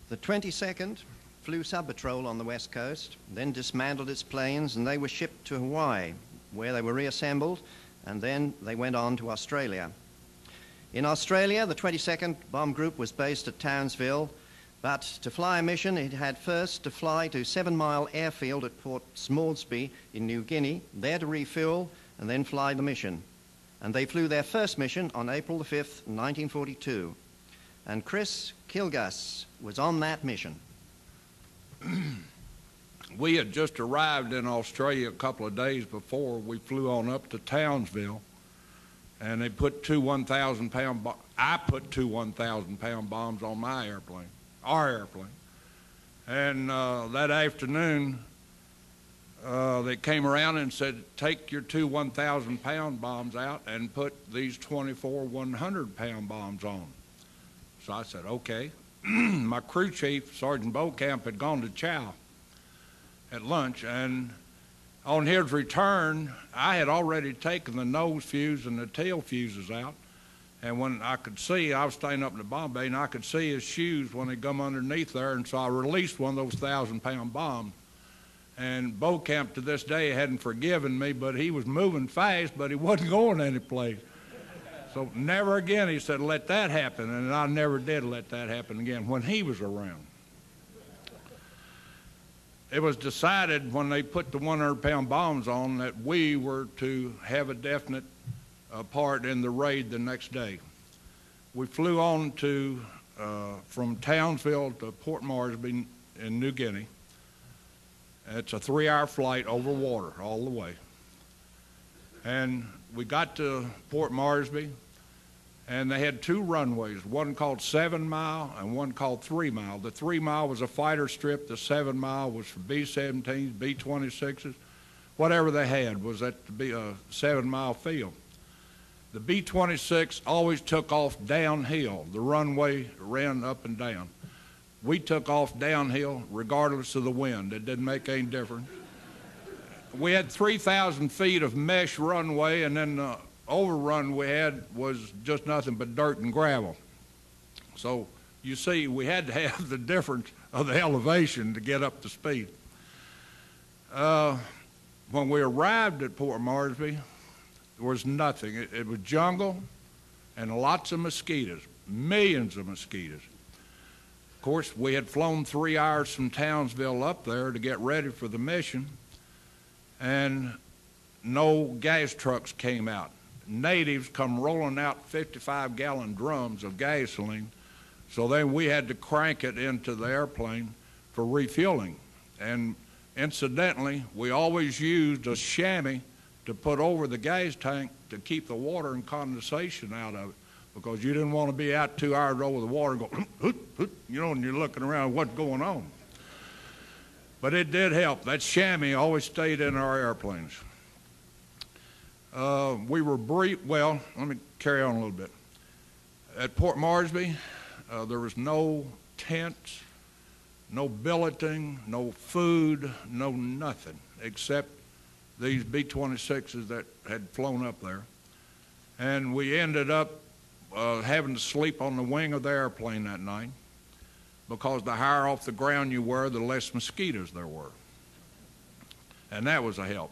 The 22nd flew sub-patrol on the west coast, then dismantled its planes, and they were shipped to Hawaii, where they were reassembled, and then they went on to Australia. In Australia, the 22nd Bomb Group was based at Townsville, but to fly a mission, it had first to fly to 7 Mile Airfield at Port Smoresby in New Guinea, there to refuel, and then fly the mission. And they flew their first mission on April the 5th, 1942. And Chris Kilgus was on that mission. We had just arrived in Australia a couple of days before. We flew on up to Townsville, and they put two 1,000-pound I put two 1,000-pound bombs on my airplane, our airplane. And that afternoon, they came around and said, take your two 1,000-pound bombs out and put these 24 100-pound bombs on. So I said, okay. My crew chief, Sergeant Beaucamp, had gone to chow at lunch, and on his return, I had already taken the nose fuse and the tail fuses out, and when I could see, I was standing up in the bomb bay, and I could see his shoes when they come underneath there, and so I released one of those 1,000-pound bombs. And Beaucamp to this day hadn't forgiven me, but he was moving fast, but he wasn't going anyplace. So never again, he said, let that happen, and I never did let that happen again when he was around. It was decided when they put the 100-pound bombs on that we were to have a definite part in the raid the next day. We flew on to, from Townsville to Port Moresby in New Guinea. It's a 3-hour flight over water all the way. And we got to Port Moresby, and they had two runways, one called 7 Mile and one called 3 Mile. The 3 Mile was a fighter strip. The 7 Mile was for B-17s, B-26s. Whatever they had was at the 7 Mile field. The B-26 always took off downhill. The runway ran up and down. We took off downhill regardless of the wind. It didn't make any difference. We had 3,000 feet of mesh runway, and then the overrun we had was just nothing but dirt and gravel. So you see, we had to have the difference of the elevation to get up to speed. When we arrived at Port Moresby, there was nothing. It was jungle and lots of mosquitoes, millions of mosquitoes. Of course, we had flown 3 hours from Townsville up there to get ready for the mission, and no gas trucks came out. Natives come rolling out 55-gallon drums of gasoline, so then we had to crank it into the airplane for refueling. And incidentally, we always used a chamois to put over the gas tank to keep the water and condensation out of it, because you didn't want to be out 2 hours over the water and go, you know, and you're looking around, what's going on? But it did help. That chamois always stayed in our airplanes. We were brief, well, let me carry on a little bit. At Port Moresby, there was no tents, no billeting, no food, no nothing, except these B-26s that had flown up there. And we ended up having to sleep on the wing of the airplane that night, because the higher off the ground you were, the less mosquitoes there were. And that was a help.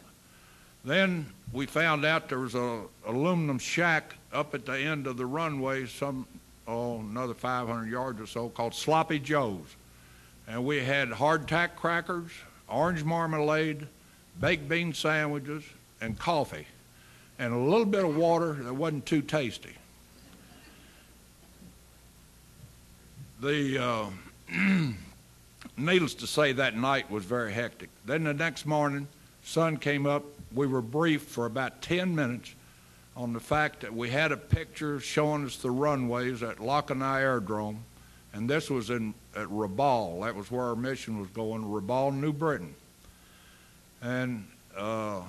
Then we found out there was an aluminum shack up at the end of the runway, another 500 yards or so, called Sloppy Joe's. And we had hardtack crackers, orange marmalade, baked bean sandwiches, and coffee, and a little bit of water that wasn't too tasty. Needless to say, that night was very hectic. Then the next morning, sun came up. We were briefed for about 10 minutes on the fact that we had a picture showing us the runways at Lacanau Aerodrome, and this was at Rabaul. That was where our mission was going, Rabaul, New Britain. And the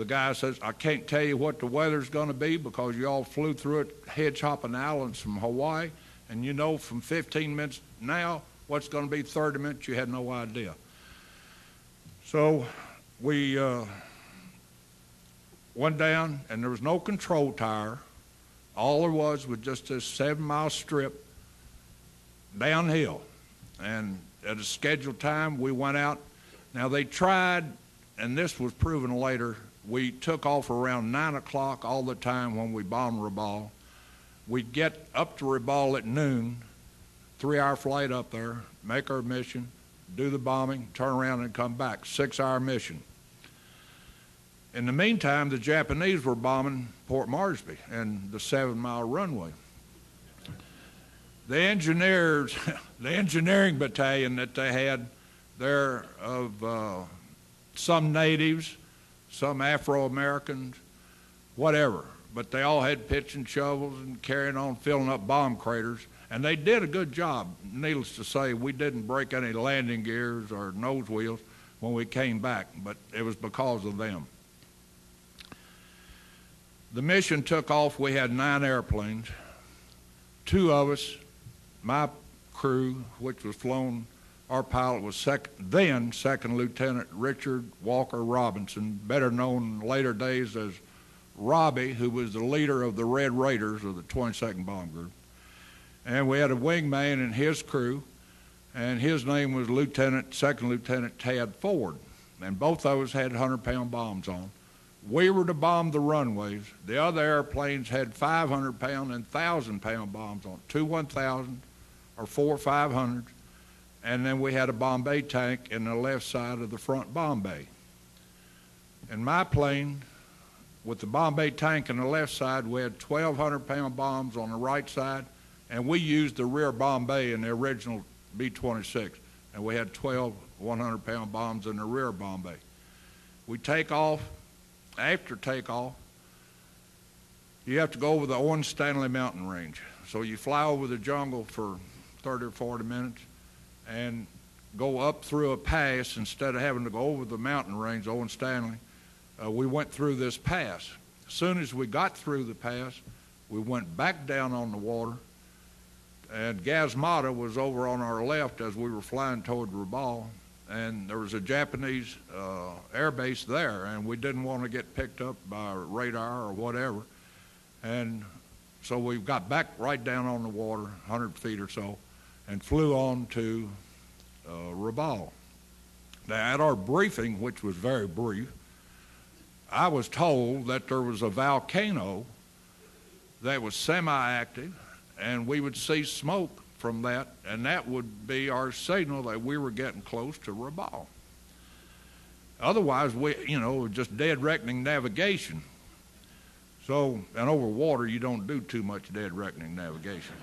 guy says, I can't tell you what the weather's going to be because you all flew through it hedge-hopping islands from Hawaii, and you know from 15 minutes now what's going to be 30 minutes, you had no idea. So we went down, and there was no control tower. All there was just this 7 mile strip downhill. And at a scheduled time, we went out. Now, they tried, and this was proven later, we took off around 9 o'clock all the time when we bombed Rabaul. We'd get up to Rabaul at noon, 3-hour flight up there, make our mission, do the bombing, turn around and come back, 6-hour mission. In the meantime, the Japanese were bombing Port Moresby and the 7-mile runway. The engineers, the engineering battalion that they had there of some natives, some Afro-Americans, whatever, but they all had pitch and shovels and carrying on, filling up bomb craters, and they did a good job. Needless to say, we didn't break any landing gears or nose wheels when we came back, but it was because of them. The mission took off. We had 9 airplanes. 2 of us, my crew, which was flown, our pilot was then Second Lieutenant Richard Walker Robinson, better known in later days as Robbie, who was the leader of the Red Raiders of the 22nd Bomb Group. And we had a wingman in his crew, and his name was Second Lieutenant Tad Ford. And both of us had 100-pound bombs on. We were to bomb the runways. The other airplanes had 500-pound and 1,000-pound bombs on, 2 1,000 or 4 500s. And then we had a bomb bay tank in the left side of the front bomb bay. In my plane, with the bomb bay tank in the left side, we had 1,200-pound bombs on the right side, and we used the rear bomb bay in the original B-26, and we had 12 100-pound bombs in the rear bomb bay. We take off. After takeoff, you have to go over the Owen Stanley mountain range. So you fly over the jungle for 30 or 40 minutes and go up through a pass instead of having to go over the mountain range, Owen Stanley. We went through this pass. As soon as we got through the pass, we went back down on the water, and Gazmata was over on our left as we were flying toward Rabaul. And there was a Japanese air base there, and we didn't want to get picked up by radar or whatever. And so we got back right down on the water, 100 feet or so, and flew on to Rabaul. Now, at our briefing, which was very brief, I was told that there was a volcano that was semi-active, and we would see smoke from that, and that would be our signal that we were getting close to Rabaul. Otherwise, just dead reckoning navigation. So, and over water, you don't do too much dead reckoning navigation.